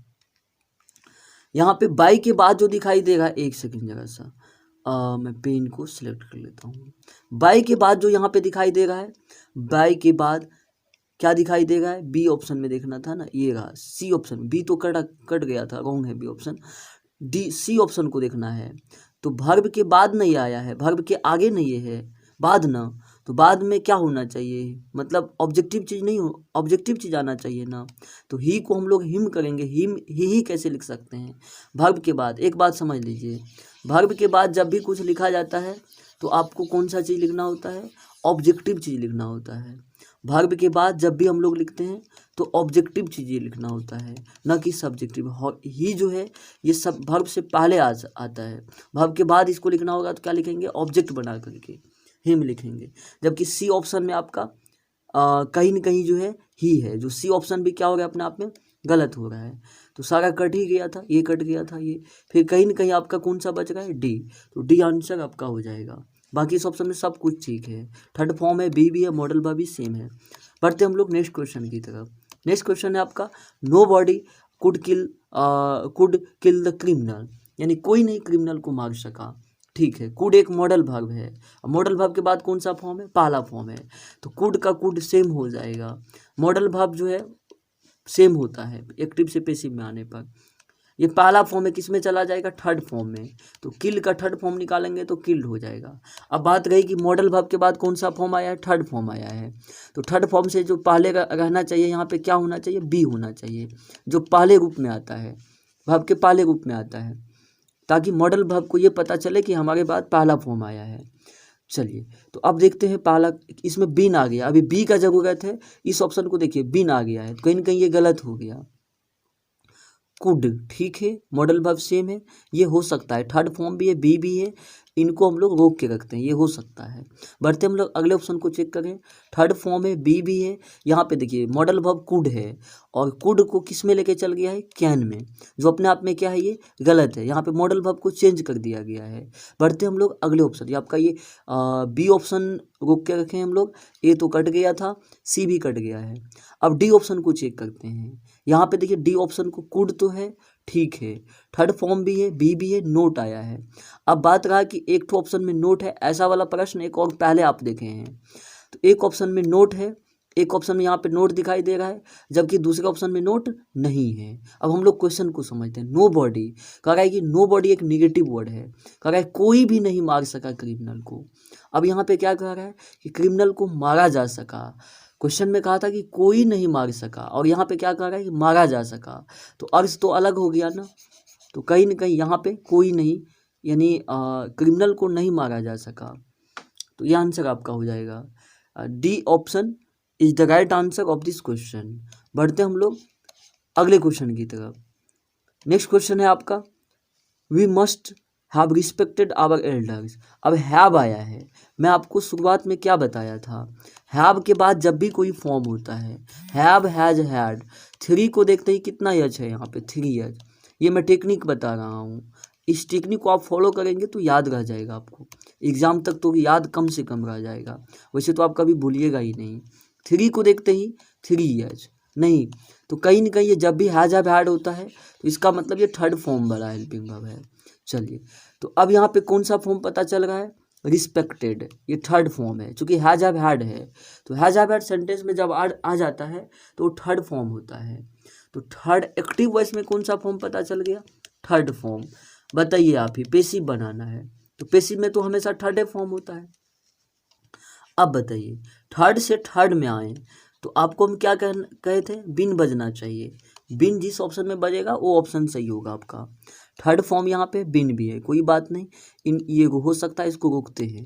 यहाँ पे बाई के बाद जो दिखाई देगा, एक सेकंड जरा सा, मैं पेन को सिलेक्ट कर लेता हूँ। बाई के बाद जो यहाँ पे दिखाई दे रहा है, बाई के बाद क्या दिखाई देगा है, बी ऑप्शन में देखना था ना, ये रहा सी ऑप्शन, बी तो कट गया था, रॉन्ग है B option, D C option को देखना है। तो वर्ब के बाद नहीं आया है, वर्ब के आगे नहीं है, बाद ना, तो बाद में क्या होना चाहिए, मतलब ऑब्जेक्टिव चीज़ नहीं हो, ऑब्जेक्टिव चीज़ आना चाहिए ना। तो ही को हम लोग हिम करेंगे, हिम ही कैसे लिख सकते हैं वर्ब के बाद। एक बात समझ लीजिए, वर्ब के बाद जब भी कुछ लिखा जाता है तो आपको कौन सा चीज़ लिखना होता है, ऑब्जेक्टिव चीज़ लिखना होता है। वर्ब के बाद जब भी हम लोग लिखते हैं तो ऑब्जेक्टिव चीज़ें लिखना होता है, ना कि सब्जेक्टिव। ही जो है ये सब वर्ब से पहले आता है, वर्ब के बाद इसको लिखना होगा तो क्या लिखेंगे, ऑब्जेक्ट बना करके हिम लिखेंगे। जबकि सी ऑप्शन में आपका कहीं न कहीं जो है ही है, जो सी ऑप्शन भी क्या हो गया अपने आप में गलत हो रहा है। तो सारा कट ही गया था, ये कट गया था, ये फिर कहीं न कहीं आपका कौन सा बच रहा है, डी। तो डी आंसर आपका हो जाएगा। बाकी इस ऑप्शन में सब कुछ ठीक है, थर्ड फॉर्म है, बी भी है, मॉडल वर्ब भी सेम है। बढ़ते हम लोग नेक्स्ट क्वेश्चन की तरफ। नेक्स्ट क्वेश्चन है आपका, nobody could kill the criminal, यानी कोई नहीं क्रिमिनल को मार सका, ठीक है। कुड एक मॉडल वर्ब है, मॉडल वर्ब के बाद कौन सा फॉर्म है, पहला फॉर्म है, तो कुड का कुड सेम हो जाएगा। मॉडल वर्ब जो है सेम होता है एक्टिव से पेसिव में आने पर। ये पहला फॉर्म है, किस में चला जाएगा, थर्ड फॉर्म में। तो किल का थर्ड फॉर्म निकालेंगे तो किल्ड हो जाएगा। अब बात रही कि मॉडल वर्ब के बाद कौन सा फॉर्म आया है, थर्ड फॉर्म आया है। तो थर्ड फॉर्म से जो पहले रहना चाहिए, यहाँ पे क्या होना चाहिए, बी होना चाहिए, जो पहले रूप में आता है, वर्ब के पहले रूप में आता है, ताकि मॉडल वर्ब को ये पता चले कि हमारे बाद पहला फॉर्म आया है। चलिए तो अब देखते हैं, पहला इसमें बीन आ गया, अभी बी का जरूरत है, इस ऑप्शन को देखिए बीन आ गया है, तो कहीं ना कहीं ये गलत हो गया। कुड ठीक है, मॉडल वर्ब सेम है, ये हो सकता है, थर्ड फॉर्म भी है, बी भी है, इनको हम लोग रोक के रखते हैं, ये हो सकता है। बढ़ते हम लोग अगले ऑप्शन को चेक करें, थर्ड फॉर्म है, बी भी है, यहाँ पे देखिए मॉडल वर्ब कुड है, और कुड को किस में लेके चल गया है, कैन में, जो अपने आप में क्या है, ये गलत है। यहाँ पे मॉडल वर्ब को चेंज कर दिया गया है। बढ़ते हम लोग अगले ऑप्शन, ये आपका ये बी ऑप्शन रोक के रखे हैं हम लोग, ए तो कट गया था, सी भी कट गया है। अब डी ऑप्शन को चेक करते हैं, यहाँ पे देखिए डी ऑप्शन को कुड तो है, ठीक है, थर्ड फॉर्म भी है, बी भी है, नोट आया है। अब बात रहा कि एक तो ऑप्शन में नोट है, ऐसा वाला प्रश्न एक और पहले आप देखे हैं, तो एक ऑप्शन में नोट है, एक ऑप्शन में यहाँ पे नोट दिखाई दे रहा है, जबकि दूसरे ऑप्शन में नोट नहीं है। अब हम लोग क्वेश्चन को समझते हैं। नो बॉडी कह रहा है कि नो बॉडी एक निगेटिव वर्ड है, कह रहा है कोई भी नहीं मार सका क्रिमिनल को। अब यहाँ पे क्या कह रहा है कि क्रिमिनल को मारा जा सका, क्वेश्चन में कहा था कि कोई नहीं मार सका, और यहाँ पे क्या कह रहा है कि मारा जा सका, तो अर्थ तो अलग हो गया ना। तो कहीं ना कहीं यहाँ पे कोई नहीं, यानी क्रिमिनल को नहीं मारा जा सका, तो ये आंसर आपका हो जाएगा। D option is the right answer of this question. बढ़ते हम लोग अगले क्वेश्चन की तरफ। नेक्स्ट क्वेश्चन है आपका, we must have respected our elders. अब हैव आया है, मैं आपको शुरुआत में क्या बताया था, हैव के बाद जब भी कोई फॉर्म होता है, हैव, हैज, हैड, थ्री को देखते ही कितना एच है यहाँ पे, 3 एच, ये मैं टेक्निक बता रहा हूँ। इस टेक्निक को आप फॉलो करेंगे तो याद रह जाएगा आपको, एग्जाम तक तो याद कम से कम रह जाएगा, वैसे तो आप कभी भूलिएगा ही नहीं। 3 को देखते ही 3 ईयर्स नहीं, तो कहीं ना कहीं ये जब भी हैज हैव हैड होता है तो इसका मतलब ये थर्ड फॉर्म वाला हेल्पिंग वर्ब है। चलिए, तो अब यहाँ पे कौन सा फॉर्म पता चल रहा है, रिस्पेक्टेड, ये थर्ड फॉर्म है। चूंकि हैज हैव हैड है तो हैज हैव हैड सेंटेंस में जब आ जाता है तो थर्ड फॉर्म होता है। तो थर्ड एक्टिव वॉइस में कौन सा फॉर्म पता चल गया, थर्ड फॉर्म। बताइए आप ही, पेसिव बनाना है तो पेसिव में तो हमेशा थर्ड फॉर्म होता है। अब बताइए, थर्ड से थर्ड में आए तो आपको हम क्या कहे थे, बिन बजना चाहिए। बिन जिस ऑप्शन में बजेगा वो ऑप्शन सही होगा आपका। थर्ड फॉर्म यहाँ पे बिन भी है, कोई बात नहीं, ये हो सकता है, इसको रोकते हैं।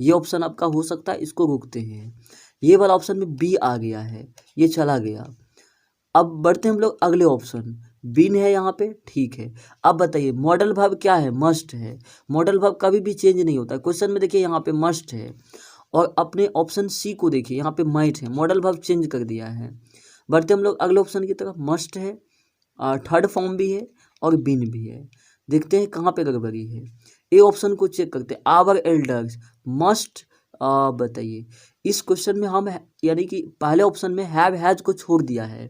ये ऑप्शन आपका हो सकता है, इसको रोकते हैं। ये वाला ऑप्शन में बी आ गया है, ये चला गया। अब बढ़ते हैं हम लोग अगले ऑप्शन, बिन है यहाँ पे, ठीक है। अब बताइए, मॉडल वर्ब क्या है, मस्ट है। मॉडल वर्ब कभी भी चेंज नहीं होता है। क्वेश्चन में देखिए यहाँ पे मस्ट है, और अपने ऑप्शन सी को देखिए यहाँ पे माइट है, मॉडल वर्ब चेंज कर दिया है। बढ़ते हम लोग अगले ऑप्शन की तरफ, मस्ट है, थर्ड फॉर्म भी है और बिन भी है। देखते हैं कहाँ पे गड़बड़ी है। ए ऑप्शन को चेक करते हैं, आवर एल्डर्स मस्ट। बताइए, इस क्वेश्चन में हम यानी कि पहले ऑप्शन में हैव हैज को छोड़ दिया है,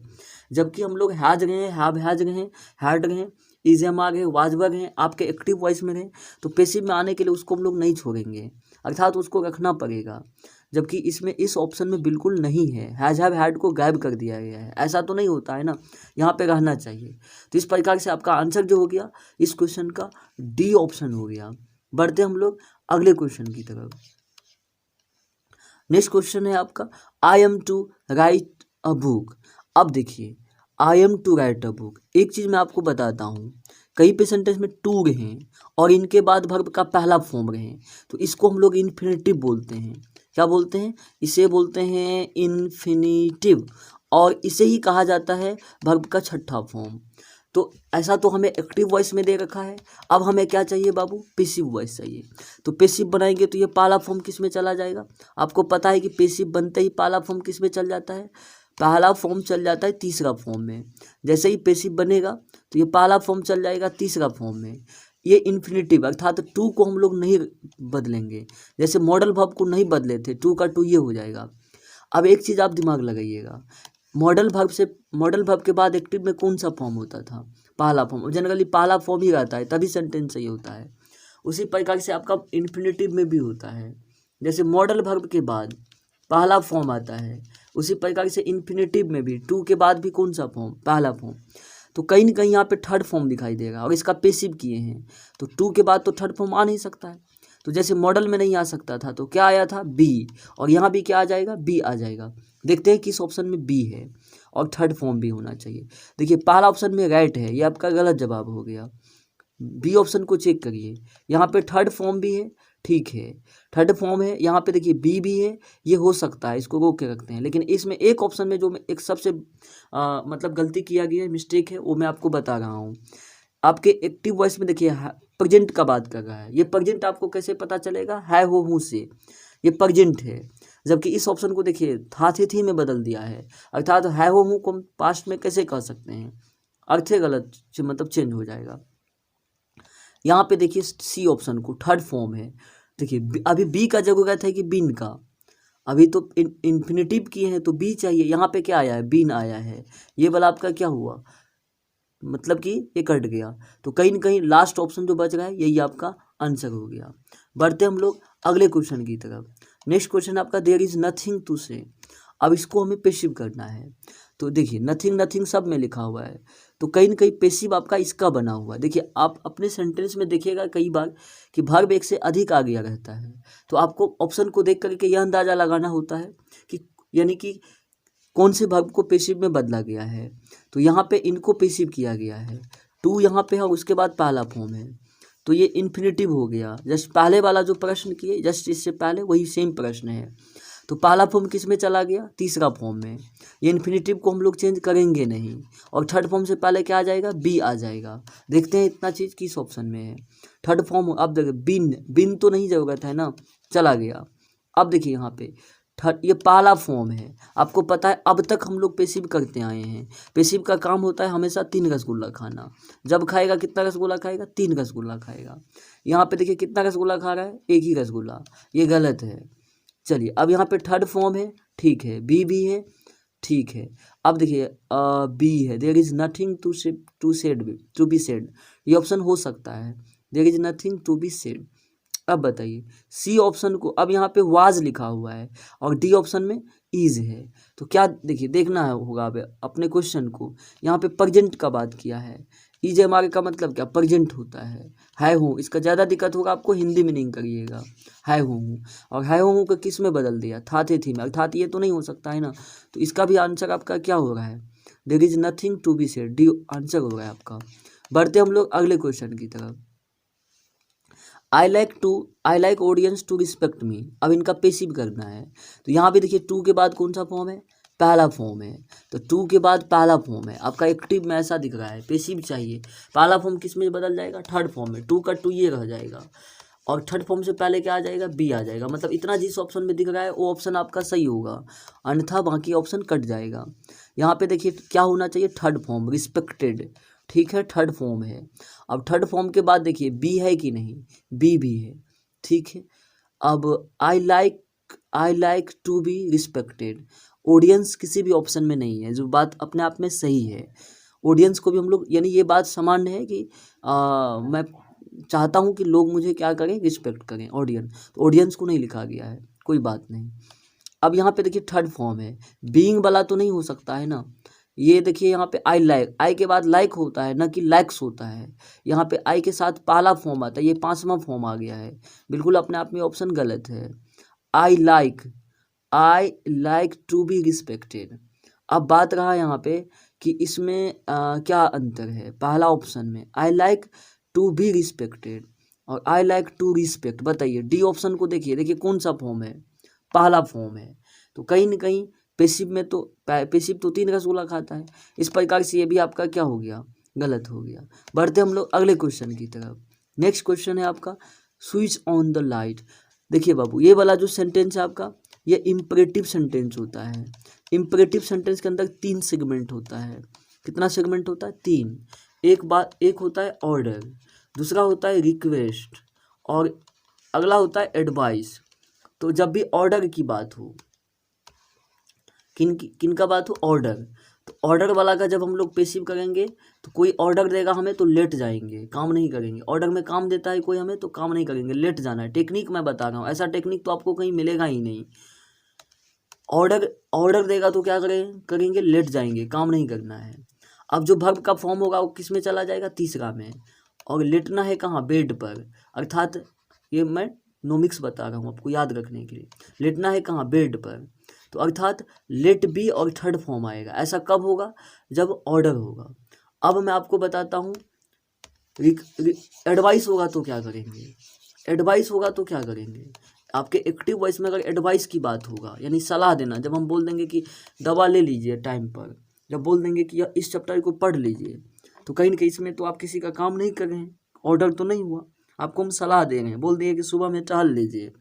जबकि हम लोग हैज गए हैं, हैव हैज गए हैं, हैड गए हैं, इज एम आ गए, वाज वर गए, आपके एक्टिव वॉइस में गए, तो पेसिव में आने के लिए उसको हम लोग नहीं छोड़ेंगे, अर्थात उसको रखना पड़ेगा। जबकि इसमें इस ऑप्शन में बिल्कुल नहीं है, हैज हैव हैड को गायब कर दिया गया है। ऐसा तो नहीं होता है ना, यहाँ पे रहना चाहिए। तो इस प्रकार से आपका आंसर जो हो गया इस क्वेश्चन का डी ऑप्शन हो गया। बढ़ते हम लोग अगले क्वेश्चन की तरफ। नेक्स्ट क्वेश्चन है आपका, I am to write a book. अब देखिए, I am to write a book, एक चीज़ मैं आपको बताता हूँ, कई पे सेंटेंस में टू रहे और इनके बाद वर्ब का पहला फॉर्म रहे तो इसको हम लोग इन्फिनिटिव बोलते हैं। क्या बोलते हैं, इसे बोलते हैं इन्फिनिटिव, और इसे ही कहा जाता है वर्ब का छठा फॉर्म। तो ऐसा तो हमें एक्टिव वॉइस में दे रखा है, अब हमें क्या चाहिए बाबू, पेसिव वॉइस चाहिए। तो पेसिव बनाएंगे तो ये पहला फॉर्म किस में चला जाएगा, आपको पता है कि पेसिव बनते ही पहला फॉर्म किस में चल जाता है, पहला फॉर्म चल जाता है तीसरा फॉर्म में। जैसे ही पेसिव बनेगा तो ये पहला फॉर्म चल जाएगा तीसरा फॉर्म में। ये इन्फिनिटिव अर्थात टू को हम लोग नहीं बदलेंगे, जैसे मॉडल वर्ब को नहीं बदले थे, टू का टू ये हो जाएगा। अब एक चीज़ आप दिमाग लगाइएगा, मॉडल वर्ब के बाद एक्टिव में कौन सा फॉर्म होता था, पहला फॉर्म। जनरली पहला फॉर्म ही रहता है, तभी सेंटेंस सही होता है। उसी प्रकार से आपका इन्फिनिटिव में भी होता है, जैसे मॉडल वर्ब के बाद पहला फॉर्म आता है, उसी प्रकार से इन्फिनिटिव में भी टू के बाद भी कौन सा फॉर्म, पहला फॉर्म। तो कहीं ना कहीं यहाँ पे थर्ड फॉर्म दिखाई देगा, और इसका पेसिव किए हैं तो टू के बाद तो थर्ड फॉर्म आ नहीं सकता है। तो जैसे मॉडल में नहीं आ सकता था तो क्या आया था, बी, और यहाँ भी क्या आ जाएगा, बी आ जाएगा। देखते हैं किस ऑप्शन में बी है, और थर्ड फॉर्म भी होना चाहिए। देखिए पहला ऑप्शन में राइट है, ये आपका गलत जवाब हो गया। बी ऑप्शन को चेक करिए, यहाँ पे थर्ड फॉर्म भी है, ठीक है, थर्ड फॉर्म है। यहाँ पे देखिए बी भी है, ये हो सकता है, इसको रोक के रखते हैं। लेकिन इसमें एक ऑप्शन में जो एक सबसे मतलब गलती किया गया है, मिस्टेक है, वो मैं आपको बता रहा हूँ। आपके एक्टिव वॉइस में देखिए प्रेजेंट का बात कर रहा है, ये प्रेजेंट आपको कैसे पता चलेगा, है हो हूँ से, ये प्रेजेंट है। जबकि इस ऑप्शन को देखिए था थी में बदल दिया है, अर्थात है हो हूँ को हम पास्ट में कैसे कह सकते हैं, अर्थ गलत मतलब चेंज हो जाएगा। यहाँ पे देखिए सी ऑप्शन को थर्ड फॉर्म है। देखिए अभी बी का जरूरत है कि बिन का, अभी तो इन्फिनिटिव किए हैं तो बी चाहिए, यहाँ पे क्या आया है, बिन आया है। ये वाला आपका क्या हुआ, मतलब कि ये कट गया। तो कहीं ना कहीं लास्ट ऑप्शन जो बच रहा है यही आपका आंसर हो गया। बढ़ते हम लोग अगले क्वेश्चन की तरफ। नेक्स्ट क्वेश्चन आपका, देयर इज नथिंग टू से। अब इसको हमें पेसिव करना है। तो देखिए नथिंग नथिंग सब में लिखा हुआ है, तो कहीं ना कहीं पेसिव आपका इसका बना हुआ है। देखिए आप अपने सेंटेंस में देखिएगा कई बार कि वर्ब एक से अधिक आ गया रहता है, तो आपको ऑप्शन को देख करके यह अंदाज़ा लगाना होता है कि यानी कि कौन से वर्ब को पेसिव में बदला गया है। तो यहाँ पे इनको पेसिव किया गया है, टू यहाँ पे है, उसके बाद पहला फॉर्म है, तो ये इन्फिनिटिव हो गया। जस्ट पहले वाला जो प्रश्न किए जस्ट इससे पहले वही सेम प्रश्न है। तो पहला फॉर्म किस में चला गया, तीसरा फॉर्म में। ये इन्फिनिटिव को हम लोग चेंज करेंगे नहीं, और थर्ड फॉर्म से पहले क्या आ जाएगा, बी आ जाएगा। देखते हैं इतना चीज़ किस ऑप्शन में है, थर्ड फॉर्म। अब देखिए बिन, बिन तो नहीं जरूरत है ना, चला गया। अब देखिए यहाँ पे थर्ड, ये पहला फॉर्म है। आपको पता है अब तक हम लोग पेसिव करते आए हैं। पेसिव का काम होता है हमेशा 3 रसगुल्ला खाना। जब खाएगा कितना रसगुल्ला खाएगा? 3 रसगुल्ला खाएगा। यहाँ पे देखिए कितना रसगुल्ला खा रहा है? एक ही रसगुल्ला। ये गलत है। चलिए अब यहाँ पे थर्ड फॉर्म है, ठीक है। बी भी है, ठीक है। अब देखिए बी है, there is nothing to be said. ये ऑप्शन हो सकता है, there is nothing to be said. अब बताइए सी ऑप्शन को, अब यहाँ पे वाज लिखा हुआ है और डी ऑप्शन में इज है, तो क्या देखिए देखना होगा अब अपने क्वेश्चन को। यहाँ पे प्रेजेंट का बात किया है, इज हमारे का मतलब क्या? प्रेजेंट होता है हूँ। इसका ज़्यादा दिक्कत होगा आपको, हिंदी में नहीं करिएगा। है हूँ, और है हूँ को किस में बदल दिया? था थे थी में। अर्थात ये तो नहीं हो सकता है ना, तो इसका भी आंसर आपका क्या हो रहा है? There is nothing to be said, D answer हो रहा है आपका। बढ़ते हम लोग अगले क्वेश्चन की तरफ। I like audience to respect me. अब इनका पेसिव करना है, तो यहाँ पे देखिए टू के बाद कौन सा फॉर्म है? पहला फॉर्म है। तो टू के बाद पहला फॉर्म है आपका। एक्टिव में ऐसा दिख रहा है, पेसिव चाहिए। पहला फॉर्म किस में बदल जाएगा? थर्ड फॉर्म में। टू का टू ये रह जाएगा, और थर्ड फॉर्म से पहले क्या आ जाएगा? बी आ जाएगा। मतलब इतना जिस ऑप्शन में दिख रहा है वो ऑप्शन आपका सही होगा, अन्यथा बाकी ऑप्शन कट जाएगा। यहाँ पे देखिए क्या होना चाहिए? थर्ड फॉर्म, रिस्पेक्टेड, ठीक है, थर्ड फॉर्म है। अब थर्ड फॉर्म के बाद देखिए बी है कि नहीं? बी भी है, ठीक है। अब I like to be respected. Audience किसी भी ऑप्शन में नहीं है, जो बात अपने आप में सही है। ऑडियंस को भी हम लोग, यानी ये बात सामान्य है कि मैं चाहता हूँ कि लोग मुझे क्या करें? रिस्पेक्ट करें, ऑडियंस। तो ऑडियंस को नहीं लिखा गया है, कोई बात नहीं। अब यहाँ पे देखिए थर्ड फॉर्म है, बीइंग वाला तो नहीं हो सकता है ना। ये देखिए यहाँ पे आई लाइक, आई के बाद लाइक होता है, ना कि लाइक्स होता है। यहाँ पे आई के साथ पहला फॉर्म आता है, ये 5वां फॉर्म आ गया है। बिल्कुल अपने आप में ऑप्शन गलत है। I like to be respected. अब बात रहा यहाँ पे कि इसमें क्या अंतर है? पहला ऑप्शन में I like to be respected और आई लाइक टू रिस्पेक्ट। बताइए डी ऑप्शन को देखिए कौन सा फॉर्म है? पहला फॉर्म है। तो कहीं ना कहीं पेसिव में तो पेसिव तो 3 रसगुल्ला खाता है। इस प्रकार से ये भी आपका क्या हो गया? गलत हो गया। बढ़ते हम लोग अगले क्वेश्चन की तरफ। नेक्स्ट क्वेश्चन है आपका स्विच ऑन द लाइट। देखिए बाबू, ये वाला जो सेंटेंस है आपका, ये इम्परेटिव सेंटेंस होता है। इम्परेटिव सेंटेंस के अंदर 3 सेगमेंट होता है। कितना सेगमेंट होता है? 3। एक होता है ऑर्डर, दूसरा होता है रिक्वेस्ट, और अगला होता है एडवाइस। तो जब भी ऑर्डर की बात हो, किन का बात हो? ऑर्डर। तो ऑर्डर वाला का जब हम लोग पेसिव करेंगे तो कोई ऑर्डर देगा हमें तो लेट जाएंगे, काम नहीं करेंगे। ऑर्डर में काम देता है कोई हमें तो काम नहीं करेंगे, लेट जाना है। टेक्निक मैं बता रहा हूँ, ऐसा टेक्निक तो आपको कहीं मिलेगा ही नहीं। ऑर्डर देगा तो क्या करेंगे? लेट जाएंगे, काम नहीं करना है। अब जो वर्ब का फॉर्म होगा वो किस में चला जाएगा? तीसरा में। और लेटना है कहाँ? बेड पर। अर्थात ये मैं नोमिक्स बता रहा हूँ आपको याद रखने के लिए। लेटना है कहाँ? बेड पर। तो अर्थात लेट बी और थर्ड फॉर्म आएगा। ऐसा कब होगा? जब ऑर्डर होगा। अब मैं आपको बताता हूँ एडवाइस होगा तो क्या करेंगे? एडवाइस होगा तो क्या करेंगे? आपके एक्टिव वॉइस में अगर एडवाइस की बात होगा, यानी सलाह देना, जब हम बोल देंगे कि दवा ले लीजिए टाइम पर, जब बोल देंगे कि इस चैप्टर को पढ़ लीजिए, तो कहीं ना कहीं इसमें तो आप किसी का काम नहीं कर रहे हैं, ऑर्डर तो नहीं हुआ, आपको हम सलाह दे रहे हैं। बोल दिए कि सुबह में टहल लीजिए,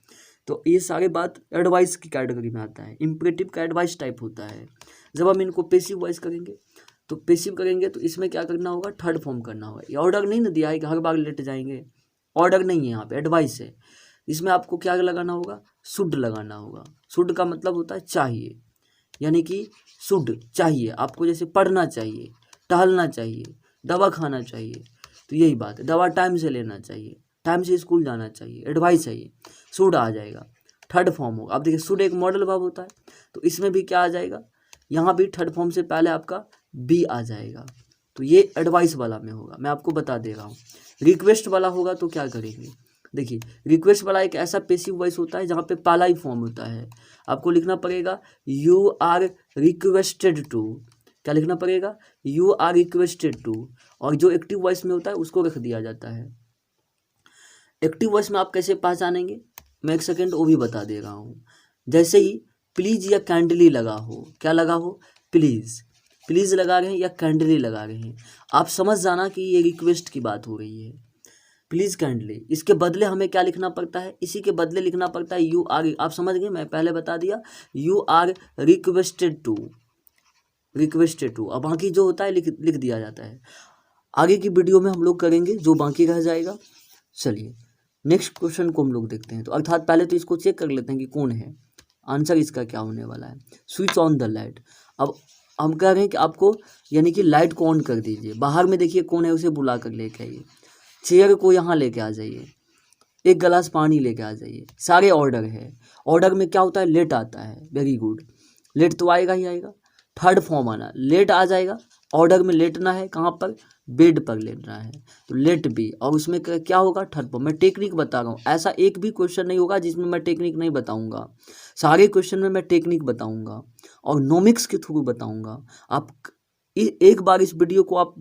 तो ये सारे बात एडवाइस की कैटेगरी में आता है। इम्परेटिव का एडवाइस टाइप होता है। जब हम इनको पेसिव वॉइस करेंगे तो पेसिव करेंगे तो इसमें क्या करना होगा? थर्ड फॉर्म करना होगा। ये ऑर्डर नहीं ना दिया है कि हर बार लेट जाएंगे, ऑर्डर नहीं है यहाँ पे, एडवाइस है। इसमें आपको क्या लगाना होगा? शुड लगाना होगा। शुड का मतलब होता है चाहिए, यानी कि शुड चाहिए आपको, जैसे पढ़ना चाहिए, टहलना चाहिए, दवा खाना चाहिए। तो यही बात है, दवा टाइम से लेना चाहिए, टाइम से स्कूल जाना चाहिए, एडवाइस है ये। शुड आ जाएगा, थर्ड फॉर्म होगा। अब देखिए शुड एक मॉडल वर्ब होता है, तो इसमें भी क्या आ जाएगा? यहाँ भी थर्ड फॉर्म से पहले आपका बी आ जाएगा। तो ये एडवाइस वाला में होगा, मैं आपको बता दे रहा हूँ। रिक्वेस्ट वाला होगा तो क्या करेंगे? देखिए रिक्वेस्ट वाला एक ऐसा पेसिव वॉइस होता है जहाँ पे पहला ही फॉर्म होता है। आपको लिखना पड़ेगा यू आर रिक्वेस्टेड टू। क्या लिखना पड़ेगा? You are requested to. और जो एक्टिव वॉइस में होता है उसको रख दिया जाता है। एक्टिव वॉइस में आप कैसे पहचानेंगे? मैं एक सेकेंड वो भी बता दे रहा हूँ। जैसे ही प्लीज या कैंडली लगा हो, क्या लगा हो? प्लीज लगा रहे हैं या कैंडली लगा रहे हैं, आप समझ जाना कि ये रिक्वेस्ट की बात हो रही है। प्लीज़ काइंडली, इसके बदले हमें क्या लिखना पड़ता है, इसी के बदले लिखना पड़ता है यू आर, आप समझ गए, मैं पहले बता दिया, यू आर रिक्वेस्टेड टू, अब बाकी जो होता है लिख दिया जाता है। आगे की वीडियो में हम लोग करेंगे जो बाकी रह जाएगा। चलिए नेक्स्ट क्वेश्चन को हम लोग देखते हैं। तो अर्थात पहले तो इसको चेक कर लेते हैं कि कौन है, आंसर इसका क्या होने वाला है। स्विच ऑन द लाइट, अब हम कह रहे हैं कि आपको यानी कि लाइट को ऑन कर दीजिए। बाहर में देखिए कौन है, उसे बुला कर लेके आइए, चेयर को यहाँ लेके आ जाइए, एक गिलास पानी लेके आ जाइए। सारे ऑर्डर है, ऑर्डर में क्या होता है, लेट आता है, वेरी गुड, लेट तो आएगा ही आएगा। थर्ड फॉर्म आना, लेट आ जाएगा, ऑर्डर में लेटना है, कहाँ पर, बेड पर लेटना है, तो लेट बी, और उसमें क्या होगा, थर्ड फॉर्म। मैं टेक्निक बता रहा हूँ, ऐसा एक भी क्वेश्चन नहीं होगा जिसमें मैं टेक्निक नहीं बताऊंगा, सारे क्वेश्चन में मैं टेक्निक बताऊंगा और नोमिक्स के थ्रू बताऊंगा। आप एक बार इस वीडियो को आप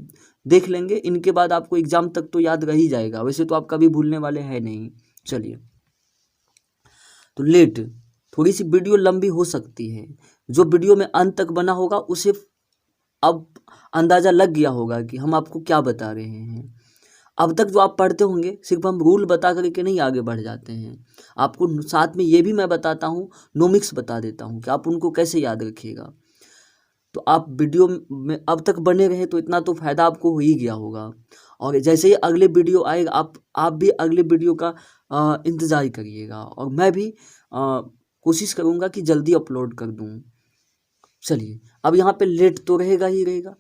देख लेंगे, इनके बाद आपको एग्जाम तक तो याद रह ही जाएगा, वैसे तो आप कभी भूलने वाले हैं नहीं। चलिए, तो लेट, थोड़ी सी वीडियो लंबी हो सकती है, जो वीडियो में अंत तक बना होगा उसे अब अंदाज़ा लग गया होगा कि हम आपको क्या बता रहे हैं। अब तक जो आप पढ़ते होंगे सिर्फ हम रूल बता करके नहीं आगे बढ़ जाते हैं, आपको साथ में ये भी मैं बताता हूँ, नोमिक्स बता देता हूँ कि आप उनको कैसे याद रखिएगा। तो आप वीडियो में अब तक बने रहे तो इतना तो फ़ायदा आपको हो ही गया होगा, और जैसे ही अगले वीडियो आएगा आप भी अगले वीडियो का इंतज़ार करिएगा, और मैं भी कोशिश करूँगा कि जल्दी अपलोड कर दूँ। चलिए, अब यहाँ पे लेट तो रहेगा ही रहेगा,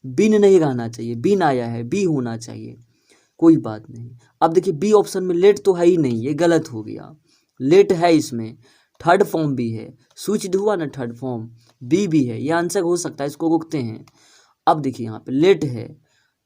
बिन नहीं रहना चाहिए, बिन आया है, बी होना चाहिए, कोई बात नहीं। अब देखिए बी ऑप्शन में लेट तो है ही नहीं, ये गलत हो गया, लेट है इसमें, थर्ड फॉर्म भी है, स्विच्ड हुआ ना थर्ड फॉर्म, बी भी है, ये आंसर हो सकता है, इसको रोकते हैं। अब देखिए यहाँ पे लेट है,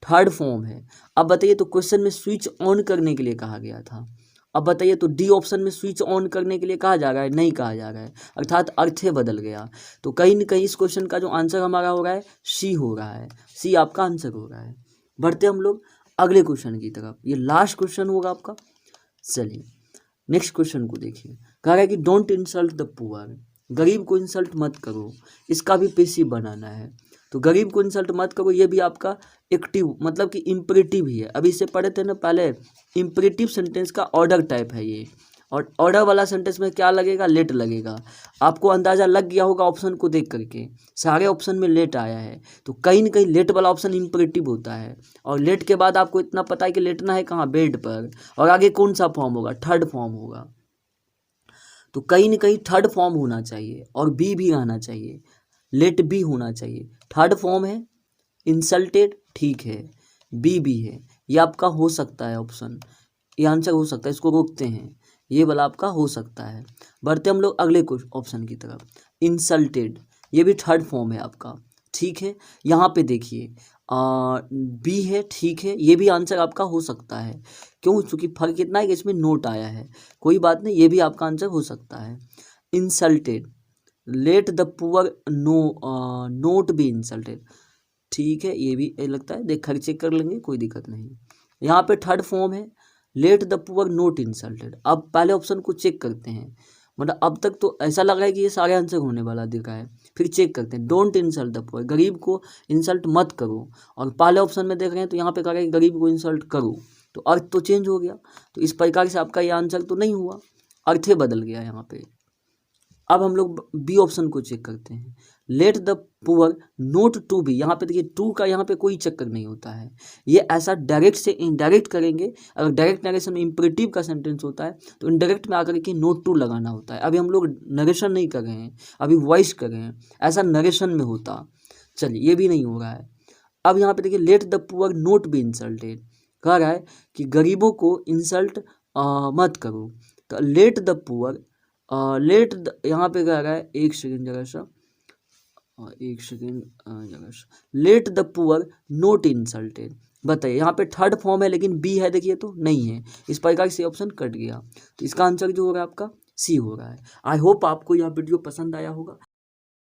थर्ड फॉर्म है। अब बताइए, तो क्वेश्चन में स्विच ऑन करने के लिए कहा गया था, अब बताइए तो डी ऑप्शन में स्विच ऑन करने के लिए कहा जा रहा है, नहीं कहा जा रहा है, अर्थात अर्थ बदल गया। तो कहीं न कहीं इस क्वेश्चन का जो आंसर हमारा हो रहा है सी हो रहा है, सी आपका आंसर हो रहा है। बढ़ते हम लोग अगले क्वेश्चन की तरफ, ये लास्ट क्वेश्चन होगा आपका। चलिए नेक्स्ट क्वेश्चन को देखिए, कह रहा है कि डोंट इंसल्ट द पुअर, गरीब को इंसल्ट मत करो, इसका भी पेसिव बनाना है। तो गरीब को इंसल्ट मत करो, ये भी आपका एक्टिव मतलब कि इम्परेटिव ही है। अभी इसे पढ़े थे ना पहले, इम्परेटिव सेंटेंस का ऑर्डर टाइप है ये, और ऑर्डर वाला सेंटेंस में क्या लगेगा, लेट लगेगा। आपको अंदाज़ा लग गया होगा ऑप्शन को देख करके, सारे ऑप्शन में लेट आया है, तो कहीं ना कहीं लेट वाला ऑप्शन इम्परेटिव होता है। और लेट के बाद आपको इतना पता है कि लेटना है कहाँ, बेड पर, और आगे कौन सा फॉर्म होगा, थर्ड फॉर्म होगा। तो कहीं ना कहीं थर्ड फॉर्म होना चाहिए, और बी भी आना चाहिए, लेट बी होना चाहिए। थर्ड फॉर्म है, इंसल्टेड ठीक है, बी भी है, ये आपका हो सकता है ऑप्शन, ये आंसर हो सकता है, इसको रोकते हैं, ये वाला आपका हो सकता है। बढ़ते हम लोग अगले कुछ ऑप्शन की तरफ, इंसल्टेड, ये भी थर्ड फॉर्म है आपका, ठीक है। यहाँ पे देखिए बी है, ठीक है, ये भी आंसर आपका हो सकता है, क्यों, चूँकि फर्क इतना है कि इसमें नोट आया है, कोई बात नहीं, ये भी आपका आंसर हो सकता है। Insulted, let the poor not be insulted, ठीक है, ये भी लगता है, देख कर चेक कर लेंगे, कोई दिक्कत नहीं। यहाँ पे थर्ड फॉर्म है, let the poor not insulted. अब पहले ऑप्शन को चेक करते हैं, मतलब अब तक तो ऐसा लग रहा है कि ये सारे आंसर होने वाला दिखा है, फिर चेक करते हैं। डोंट इंसल्ट द पुअर, गरीब को इंसल्ट मत करो, और पहले ऑप्शन में देख रहे हैं तो यहाँ पे कह रहे हैं गरीब को इंसल्ट करो, तो अर्थ तो चेंज हो गया, तो इस प्रकार से आपका ये आंसर तो नहीं हुआ, अर्थ बदल गया यहाँ पे। अब हम लोग बी ऑप्शन को चेक करते हैं, let the poor not to be, यहाँ पे देखिए टू का यहाँ पे कोई चक्कर नहीं होता है, ये ऐसा डायरेक्ट से इनडायरेक्ट करेंगे। अगर डायरेक्ट नरेशन में इम्परेटिव का सेंटेंस होता है तो इनडायरेक्ट में आकर के नोट टू लगाना होता है। अभी हम लोग नरेशन नहीं कर रहे हैं, अभी वॉइस कर रहे हैं, ऐसा नरेशन में होता। चलिए, ये भी नहीं हो रहा है। अब यहाँ पे देखिए let the poor not be insulted, कह रहा है कि गरीबों को इंसल्ट मत करो, तो लेट द पुअर लेट यहाँ पे कह रहा है, एक सेकेंड जगह सा, let the poor not insulted. बताइए, यहाँ पे थर्ड फॉर्म है लेकिन बी है, देखिए तो नहीं है, इस प्रकार से ऑप्शन कट गया, तो इसका आंसर जो होगा आपका सी हो रहा है। आई होप आपको यह वीडियो पसंद आया होगा।